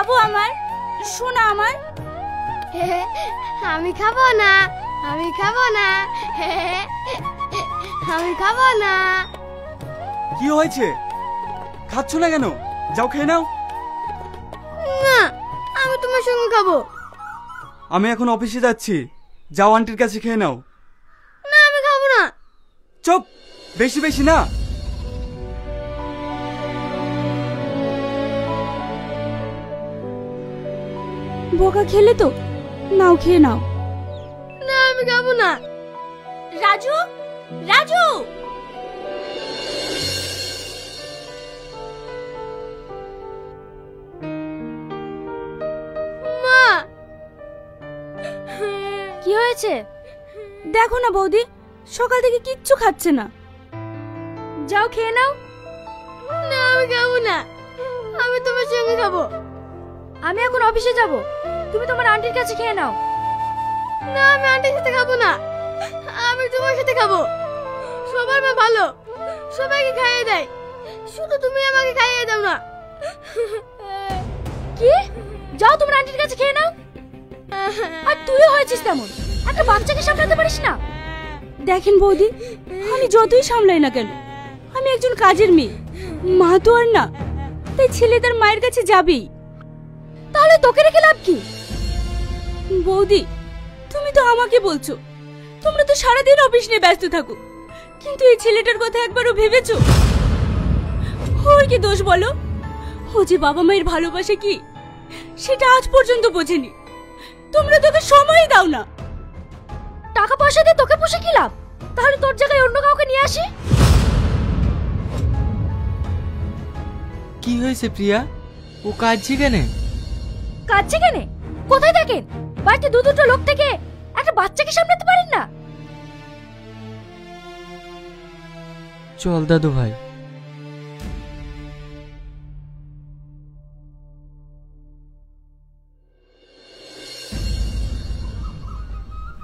বাবু আমার, শোনা আমার। আমি খাবো না, আমি খাবো না, আমি খাবো না। কি হয়েছে? খাচ্ছ না কেন? যাও খেয়ে নাও। না, আমি তোমার সঙ্গে খাবো। আমি এখন অফিসে যাচ্ছি, যাও আন্টির কাছে খেয়ে নাও। না, আমি খাবো না। চুপ, বেশি বেশি না। বোকা খেলে তো, নাও খেয়ে নাও। না, আমি খাবো না। রাজু, রাজু, মা, কি হয়েছে? দেখো না বৌদি, সকাল থেকে কিচ্ছু খাচ্ছে না। যাও খেয়ে নাও। না, আমি খাবো না। আমি তোমার সঙ্গে খাবো। আমি এখন অফিসে যাব, তুমি তোমার আন্টির কাছে খেয়ে নাও। না, আমি আন্টির সাথে খাবো না। আমি তোমার সাথে খাবো। সবার মা ভালো, সবাইকে খাইয়ে দেয়, শুধু তুমি আমাকে খাইয়ে দাও না। কি? যাও তোমার আন্টির কাছে খেয়ে নাও। আর তুইও হয়েছিস তেমন, একটা বাচ্চাকে সামলাতে পারিস না। দেখেন বৌদি, আমি যতই সামলাই না কেন, আমি একজন কাজের মেয়ে, মা তো আর না, তাই ছেলে তার মায়ের কাছে যাবেই। তাহলে তোকে রেখে লাভ কি? বৌদি, তুমি তো আমাকে বলছো তোমরা তো সারাদিন অফিস নিয়ে ব্যস্ত থাকো, কিন্তু এই ছেলেটার কথা একবারও ভেবেছো? ওর কি দোষ বলো? ও যে বাবা মায়ের ভালোবাসে কি সেটা আজ পর্যন্ত বোঝেনি। তোমরা তোকে সময় দাও না। টাকা পয়সা দিয়ে তোকে পুষে কি লাভ? তাহলে তোর জায়গায় অন্য কাউকে নিয়ে আসি। কি হয়েছে প্রিয়া? ও কাঁদছে কেন? কাঁদছে কেন? কোথায় দেখেন বাড়িতে দুটো লোক থেকে একটা বাচ্চাকে সামলাতে পারেন না। চল দাদু ভাই।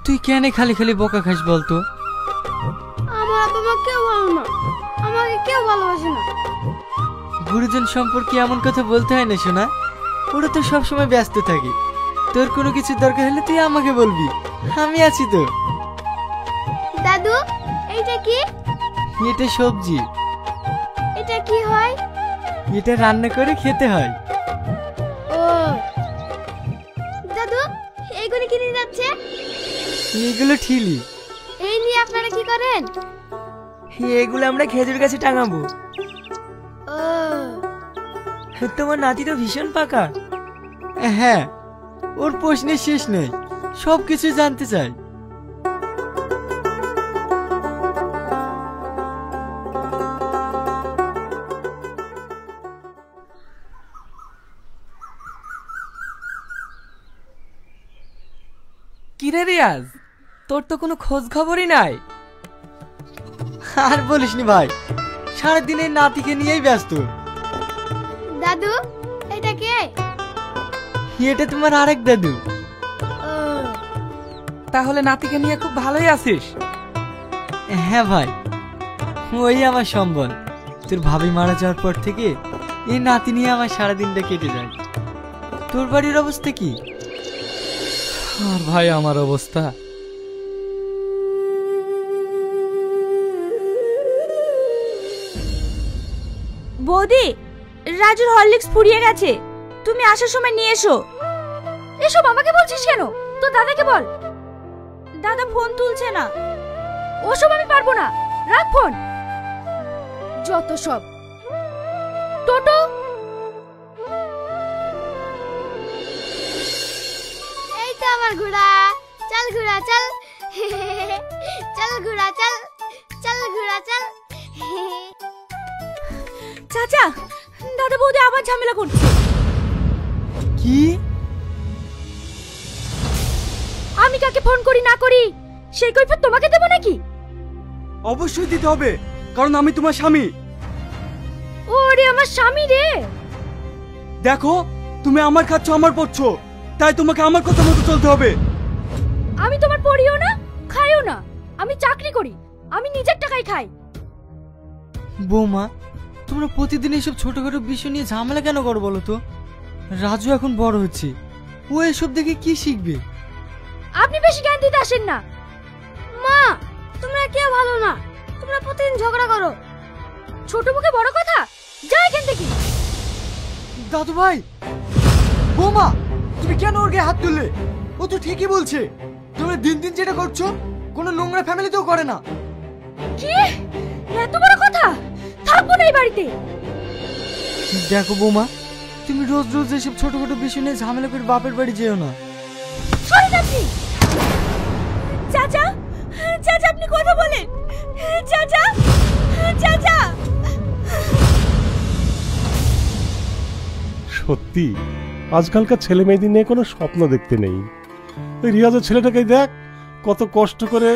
তুই কেন খালি খালি বকা খাস বলতো? আমার বাবা মা কেউ ভালো না, আমাকে কেউ ভালোবাসে না। গুরুজন সম্পর্কে এমন কথা বলতে হয় না শোনা, ওরা তো সবসময় ব্যস্ত থাকে। তোর কোনো কিছু দরকার হলে তুই আমাকে বলবি, আমি আছি তো। দাদু, এইটা কি? এটা সবজি। এটা কি হয়? এটা রান্না করে খেতে হয়। ও দাদু, এইগুলো কিনে যাচ্ছে? এগুলো ঠিলি। এই নিয়ে আপনারা কি করেন? এগুলো আমরা খেজুর গাছে টাঙাবো। ও, তোমার নাতি তো ভীষণ পাকা। হ্যাঁ, ওর প্রশ্নের শেষ নেই, সবকিছু জানতে চাই। কিরে রিয়াজ, তোর তো কোনো খোঁজ খবরই নাই। আর বলিসনি ভাই, সারাদিন এই নাতিকে নিয়েই ব্যস্ত। দাদু, এটা কে? এটা তোমার আরেক দাদু। ও, তাহলে নাতিকে নিয়ে খুব ভালোই আছিস। হ্যাঁ ভাই, ওই আমার সম্বল। তোর ভাবি মারা যাওয়ার পর থেকে এই নাতি নিয়ে আমার সারাদিনটা কেটে যায়। তোর বাড়ির অবস্থা কি? আর ভাই আমার অবস্থা, বৌদি, রাজুর হরলিক্স ফুরিয়ে গেছে, তুমি আসার সময় নিয়ে এসো। এসব আমাকে বলছিস কেন? তো দাদাকে বল। দাদা ফোন তুলছে না। ওসব আমি পারবো না, রাখ ফোন। যত সব। টোটো, এই তো আমার ঘোড়া। চল ঘোড়া চল, চল ঘোড়া চল, চল ঘোড়া চল। চাচা, দাদা বৌদি আবার ঝামেলা করছে। কি? আমি কাকে ফোন করি না করি সেই কৈফিয়ত তোমাকে দেব নাকি? অবশ্যই দিতে হবে, কারণ আমি তোমার স্বামী। ওরে আমার স্বামী রে। দেখো, তুমি আমার খাচ্ছ, আমার পড়ছো, তাই তোমাকে আমার কথা মতো চলতে হবে। আমি তোমার পড়িও না, খাইও না। আমি চাকরি করি, আমি নিজের টাকায় খাই। বৌমা, তোমরা প্রতিদিন এসব ছোটখাটো বিষয় নিয়ে ঝামেলা কেন করো বলো তো? রাজু এখন বড় হচ্ছে, ও এসব দেখে কি শিখবে? আপনি বেশি জ্ঞান দিতে আসেন না। মা, তোমরা কেউ ভালো না, তোমরা প্রতিদিন ঝগড়া করো। ছোট মুখে বড় কথা, যা এখান থেকে। দাদু ভাই, বৌমা, তুমি কেন ওর গায়ে হাত তুললে? ও তো ঠিকই বলছে, তোমরা দিন দিন যেটা করছো কোনো নোংরা ফ্যামিলিতেও করে না। কি এত বড় কথা? থাকবো না এই বাড়িতে। দেখো বৌমা, তুমি রোজ রোজ এসব ছোটখাটো বিষয় নিয়ে ঝামেলা করে বাপের বাড়ি যেও না। সরে যাচ্ছি। চাচা, চাচা আপনি কথা বলেন। চাচা, চাচা। সত্যি আজকালকার ছেলে মেয়েদের নিয়ে কোনো স্বপ্ন দেখতে নেই। ওই রিয়াজের ছেলেটাকে দেখ, কত কষ্ট করে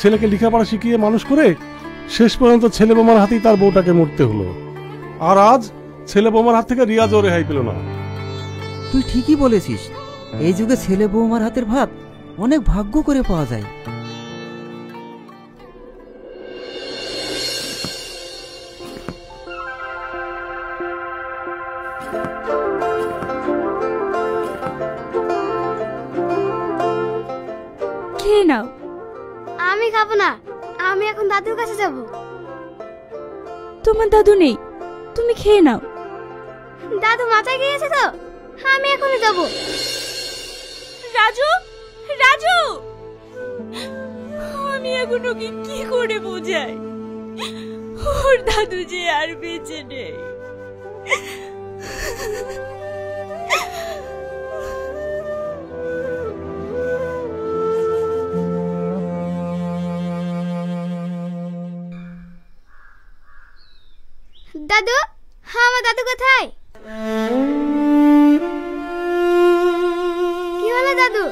ছেলেকে লেখাপড়া শিখিয়ে মানুষ করে শেষ পর্যন্ত ছেলে বোমার হাতেই তার বউটাকে মরতে হলো। আর আজ ছেলে বোমার হাত থেকে রিয়াজও রেহাই পেল না। তুই ঠিকই বলেছিস, এই যুগে ছেলে বৌমার হাতের ভাত অনেক ভাগ্য করে পাওয়া যায়। খেয়ে নাও। আমি খাবো না, আমি এখন দাদুর কাছে যাব। তোমার দাদু নেই, তুমি খেয়ে নাও। দাদু মাথায় গিয়েছে তো, আমি এখনই যাব। রাজু, রাজু, আমি এখন ওকে কি করে বোঝাই? ওর দাদু যে আর বেঁচে নেই। দাদু, আমার দাদু কোথায়? কি হলো দাদু,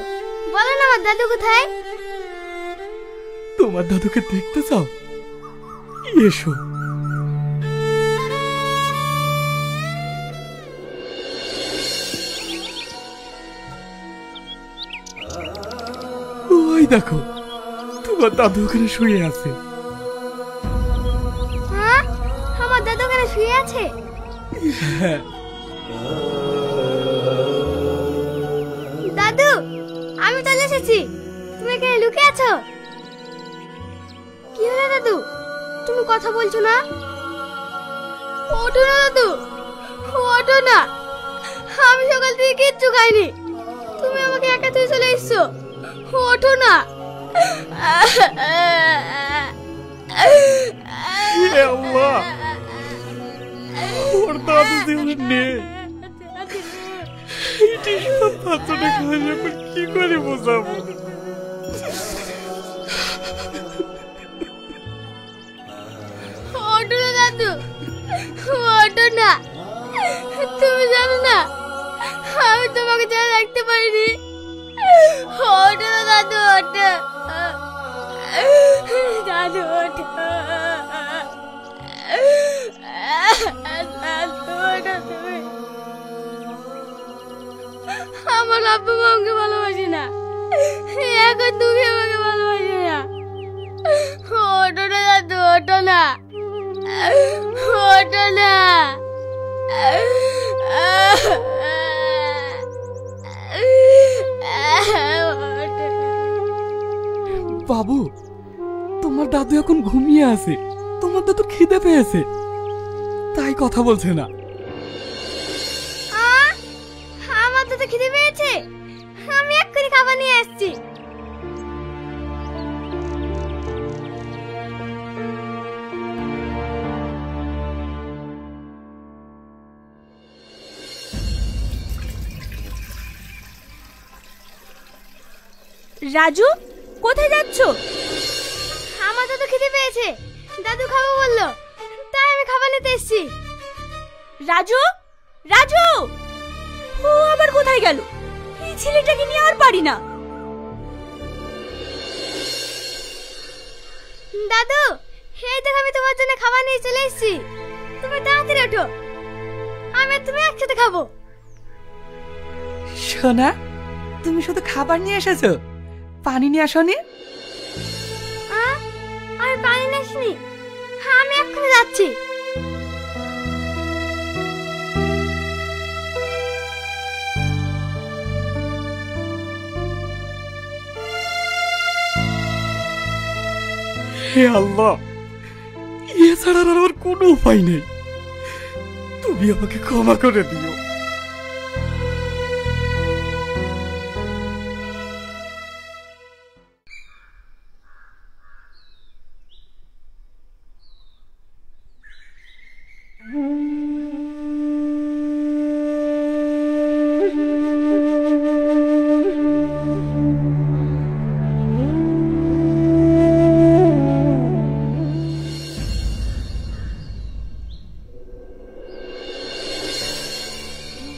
বলো না আমার দাদু কোথায়? তোমার দাদুকে দেখতে চাও? এসো। ওই দেখো, তোমার দাদু ওখানে শুয়ে আছে। হ্যাঁ, আমার দাদু ওখানে শুয়ে আছে। দাদু, আমি চলে এসেছি, তুমি এখানে লুকিয়ে আছো। কি হলো দাদু, তুমি কথা বলছো না? ওঠো না দাদু, ওঠো না, আমি সকাল থেকে কিচ্ছু খাইনি, তুমি আমাকে একা তুই চলে এসছো, ওঠো না। আল্লাহ, ওর দাদু জীবনে নেই। কি করে বোঝাবো? ওঠো না দাদু, ওঠো না, তুমি জানো না আমি তোমাকে ছাড়া রাখতে পারিনি। ওঠো না দাদু, ওঠো দাদু, ওঠো দাদু, ওঠো তুমি। আমার আব্বু মা আমাকে ভালোবাসে না, এখন তুমি আমাকে ভালোবাসে না। ওঠো না দাদু, ওঠো না, ওঠো না। বাবু, তোমার দাদু এখন ঘুমিয়ে আছে, তোমার দাদু খিদে পেয়েছে, তাই কথা বলছে না। আমার তো খিদে পেয়েছে, আমি এক্ষুনি খাবার নিয়ে আসছি। রাজু, কোথায় যাচ্ছ? আমার তো খিদে পেয়েছে, দাদু খাবো বললো, তাই আমি খাবার নিতে এসেছি। রাজু, রাজু, ও আবার কোথায় গেল? এই ছেলেটাকে নিয়ে আর পারি না। দাদু, এই দেখো আমি তোমার জন্য খাবার নিয়ে চলে এসেছি, তুমি তাড়াতাড়ি ওঠো, আমি আর তুমি একসাথে খাবো। সোনা, তুমি শুধু খাবার নিয়ে এসেছো, পানি নিয়ে আসোনি? আমি পানি নিয়ে আসিনি, আমি এক্ষুনি যাচ্ছি। হে আল্লাহ, এছাড়া আর আমার কোনো উপায় নেই, তুমি আমাকে ক্ষমা করে দিও।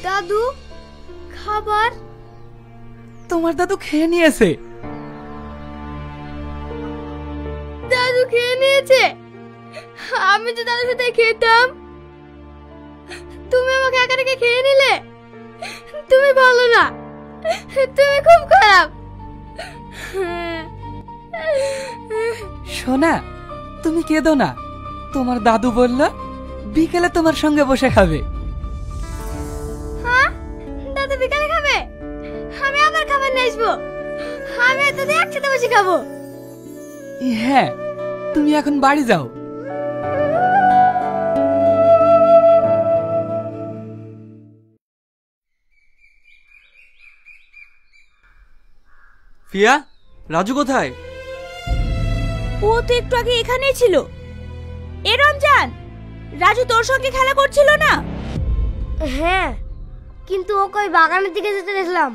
দাদু, খাবার? তোমার দাদু খেয়ে নিয়েছে। দাদু খেয়ে নিয়েছে? আমি তো দাদুর সাথে খেতাম। তুমি আমাকে একা রেখে খেয়ে নিলে। তুমি ভালো না, তুমি খুব খারাপ। সোনা, তুমি কেঁদো না। তোমার দাদু বলল বিকেলে তোমার সঙ্গে বসে খাবে। হ্যাঁ, দাদু বিকালে খাবে? আমি আবার খাবার নিয়ে আসবো। আমি আর দাদু একসাথে বসে খাবো। হ্যাঁ, তুমি এখন বাড়ি যাও। ফিয়া, রাজু কোথায়? ও তো একটু আগে এখানেই ছিল। এ রমজান, রাজু তোর সঙ্গে খেলা করছিল না? হ্যাঁ, কিন্তু ও কই বাগানের দিকে যেতে দেখলাম।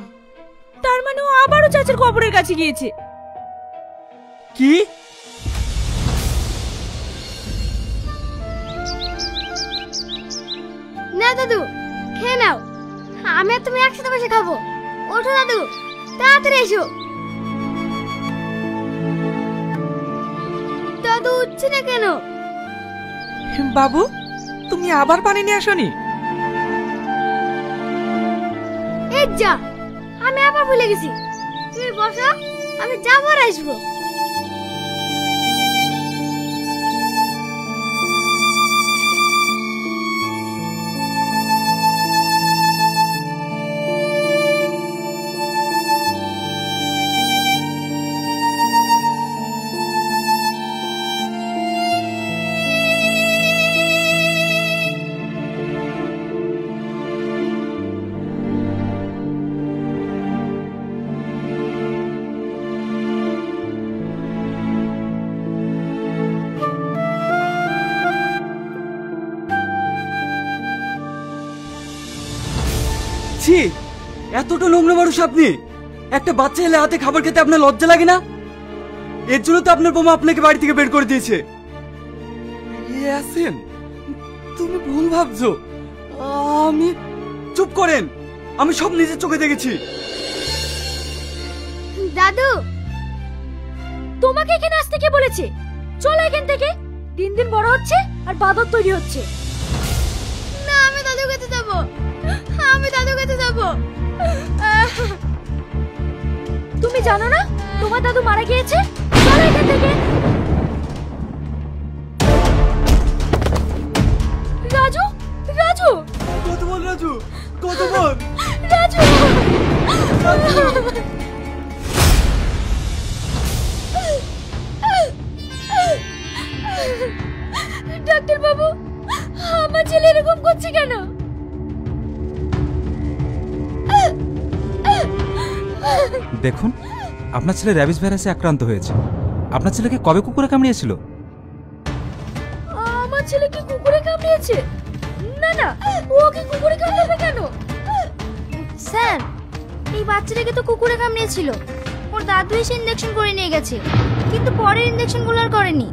তার মানে ও আবারও চাচার কবরের কাছে গিয়েছে। কি? না দাদু, খেয়ে নাও। আমি আর তুমি একসাথে বসে খাবো। ওঠো দাদু, তাড়াতাড়ি এসো। দাদু উঠছে না কেন? বাবু, তুমি আবার পানি নিয়ে আসনি? এই যা, আমি আবার ভুলে গেছি। তুমি বসো, আমি যাবো আর আসবো। ছি, এতটা নোংরা মানুষ আপনি! একটা বাচ্চা এলে হাতে খাবার খেতে আপনার লজ্জা লাগে না? এর জন্য তো আপনার বোমা আপনাকে বাড়ি থেকে বের করে দিয়েছে। ইয়াসিন, তুমি ভুল ভাবছো। আমি... চুপ করেন, আমি সব নিজের চোখে দেখেছি। দাদু, তোমাকে এখানে আসতে কে বলেছে? চলো এখান থেকে। দিন দিন বড় হচ্ছে আর বাদর তৈরি হচ্ছে। না, আমি দাদুর কাছে যাবো। আমি দাদুর কাছে যাবো। তুমি জানো না তোমার দাদু মারা গিয়েছে? চলো এখান থেকে। রাজু, রাজু, কত বল রাজু, কত বল রাজু, ডাক্তার বাবু, আমার ছেলে এরকম করছে কেন? দেখুন, আপনার ছেলে র্যাবিস ভাইরাসে আক্রান্ত হয়েছে। আপনার ছেলেকে কবে কুকুরে কামড়িয়েছিল? আমার ছেলে কি কুকুরে কামড়িয়েছে? না না, ও কি কুকুরে কামড়াবে কেন? স্যার, এই বাচ্চাটাকে তো কুকুরে কামড়িয়েছিল। ওর দাদু এসে ইনজেকশন করে নিয়ে গেছে, কিন্তু পরের ইনজেকশনগুলো আর করেনি।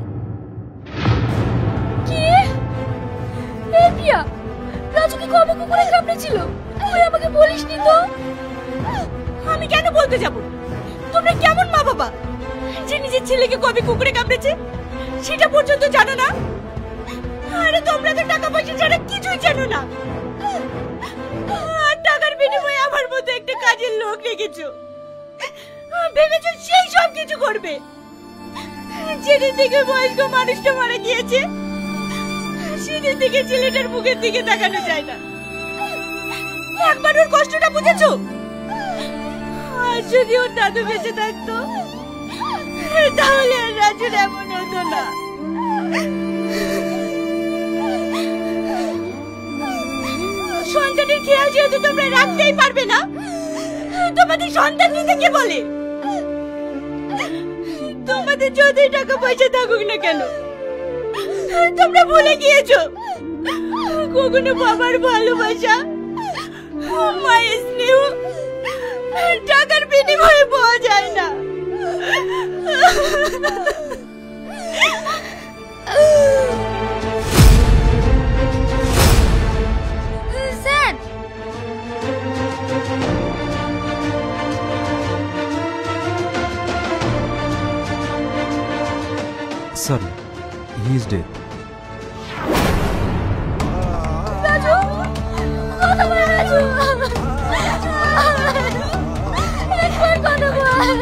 কি? এই পিয়া, রাজু কি কবে কুকুরে কামড়েছিল? তুই আমাকে বলিসনি তো। আমি কেন বলতে যাব? তোমরা কেমন মা বাবা যে নিজের ছেলেকে কবে কুকুরে কামড়েছে সেটা পর্যন্ত জানো না? আরে তোমরা তো টাকা পয়সা ছাড়া কিছুই জানো না। আর টাকার বিনিময়ে আমার মতো একটা কাজের লোক রেখেছো। ভেবেছো সেই সব কিছু করবে। যেদিন থেকে বয়স্ক মানুষটা মারা গিয়েছে সেদিন থেকে ছেলেটার মুখের দিকে তাকানো যায় না। একবার ওর কষ্টটা বুঝেছো? আর যদি ওর দাদু বেঁচে থাকতো তাহলে আর রাজুর এমন হতো হতো না। সন্তানের খেয়াল যেহেতু তোমরা রাখতেই পারবে না, তোমাদের সন্তান নিতে কে বলে? তোমাদের যতই টাকা পয়সা থাকুক না কেন, তোমরা ভুলে গিয়েছো কখনো বাবার ভালোবাসা, মায়ের স্নেহ টাকার বিনিময়ে পাওয়া যায় না। Sir, sorry, he is dead. Raju, কথা বল রাজু, একবার কথা বল।